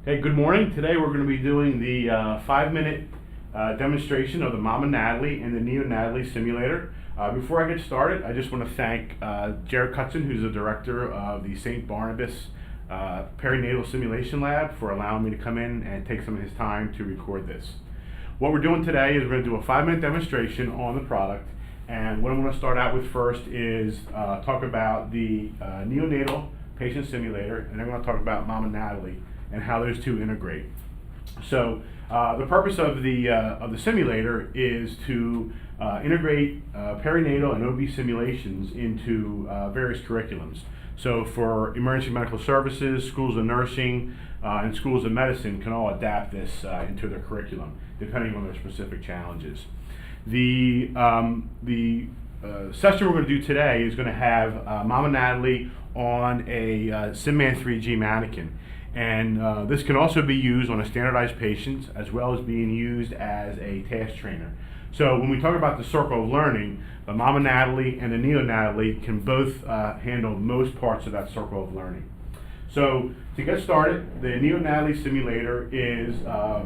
Hey, good morning. Today we're going to be doing the 5-minute demonstration of the Mama Natalie and the Neonatal simulator. Before I get started, I just want to thank Jared Cutson, who's the director of the St. Barnabas Perinatal Simulation Lab, for allowing me to come in and take some of his time to record this. What we're doing today is we're going to do a 5-minute demonstration on the product, and what I'm going to start out with first is talk about the neonatal patient simulator, and then I'm going to talk about Mama Natalie and how those two integrate. So the purpose of the simulator is to integrate perinatal and OB simulations into various curriculums. So for emergency medical services, schools of nursing, and schools of medicine can all adapt this into their curriculum, depending on their specific challenges. The session we're going to do today is going to have Mama Natalie on a SimMan 3G mannequin. And this can also be used on a standardized patient, as well as being used as a task trainer. So when we talk about the circle of learning, the Mama Natalie and the Neonatal can both handle most parts of that circle of learning. So to get started, the Neonatal simulator is a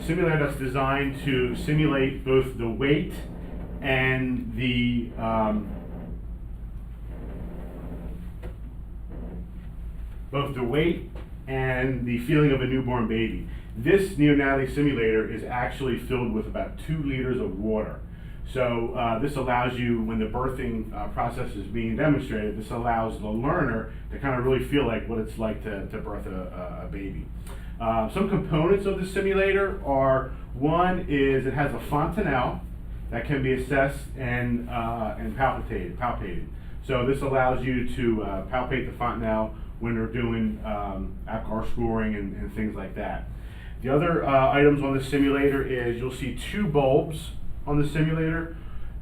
simulator that's designed to simulate both the weight and the feeling of a newborn baby. This neonatal simulator is actually filled with about 2 liters of water. So this allows you, when the birthing process is being demonstrated, this allows the learner to kind of really feel like what it's like to birth a baby. Some components of the simulator are, one is it has a fontanelle that can be assessed and palpated. So this allows you to palpate the fontanelle when they're doing APGAR scoring and things like that. The other items on the simulator is you'll see 2 bulbs on the simulator.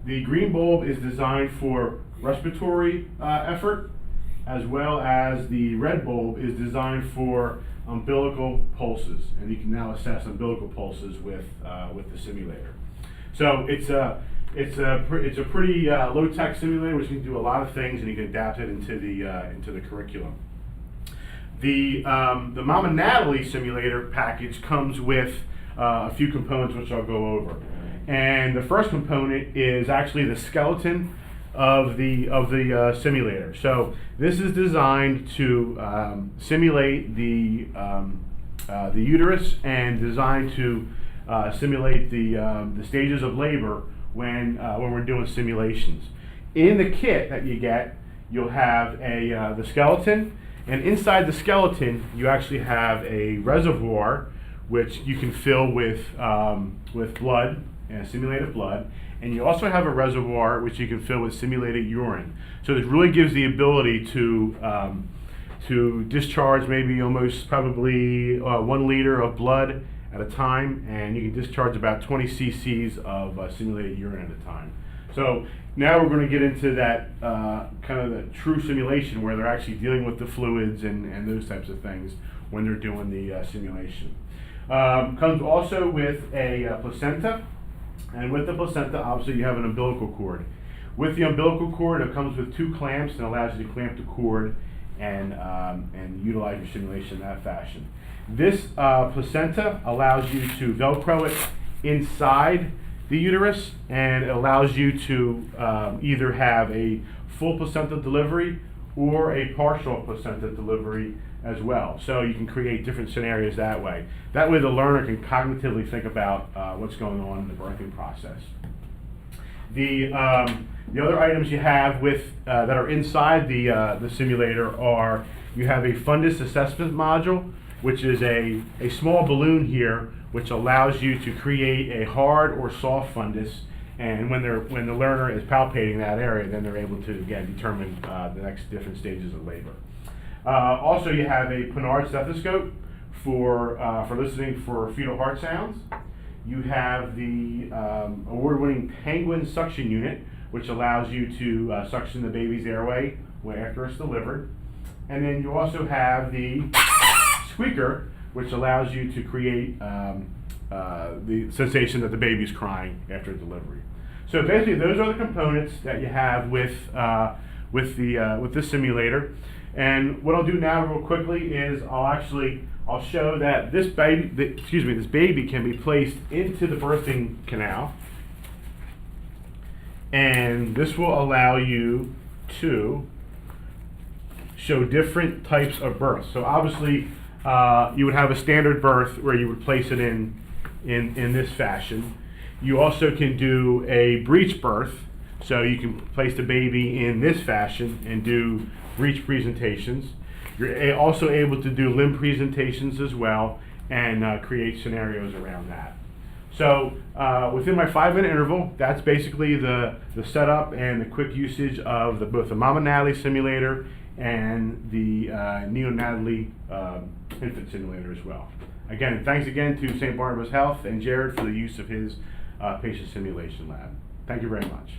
The green bulb is designed for respiratory effort, as well as the red bulb is designed for umbilical pulses, and you can now assess umbilical pulses with the simulator. So it's a pretty low-tech simulator, which can do a lot of things, and you can adapt it into the curriculum. The Mama Natalie simulator package comes with a few components which I'll go over. And the first component is actually the skeleton of the simulator. So this is designed to simulate the uterus, and designed to simulate the stages of labor when we're doing simulations. In the kit that you get, you'll have the skeleton. And inside the skeleton, you actually have a reservoir, which you can fill with blood, simulated blood. And you also have a reservoir which you can fill with simulated urine. So this really gives the ability to discharge maybe almost probably 1 liter of blood at a time, and you can discharge about 20 cc's of simulated urine at a time. So now we're going to get into that kind of the true simulation, where they're actually dealing with the fluids and those types of things when they're doing the simulation. Comes also with a placenta, and with the placenta, obviously, you have an umbilical cord. With the umbilical cord, it comes with 2 clamps and allows you to clamp the cord and utilize your simulation in that fashion. This placenta allows you to Velcro it inside the uterus, and it allows you to either have a full placenta delivery or a partial placenta delivery as well. So you can create different scenarios that way. That way the learner can cognitively think about what's going on in the birthing process. The other items you have that are inside the simulator are, you have a fundus assessment module, which is a small balloon here, which allows you to create a hard or soft fundus, and when the learner is palpating that area, then they're able to again determine the next different stages of labor. Also, you have a Pinard stethoscope for listening for fetal heart sounds. You have the award-winning Penguin suction unit, which allows you to suction the baby's airway after it's delivered. And then you also have the squeaker, which allows you to create the sensation that the baby's crying after delivery. So basically, those are the components that you have with this simulator. And what I'll do now real quickly is I'll show that this baby, this baby can be placed into the birthing canal. And this will allow you to show different types of births. So obviously, you would have a standard birth where you would place it in this fashion. You also can do a breech birth, so you can place the baby in this fashion and do breech presentations. You're also able to do limb presentations as well and create scenarios around that. So within my 5-minute interval, that's basically the setup and the quick usage of both the Mama Natalie simulator and the neonatally infant simulator as well. Again, thanks again to St. Barnabas Health and Jared for the use of his patient simulation lab. Thank you very much.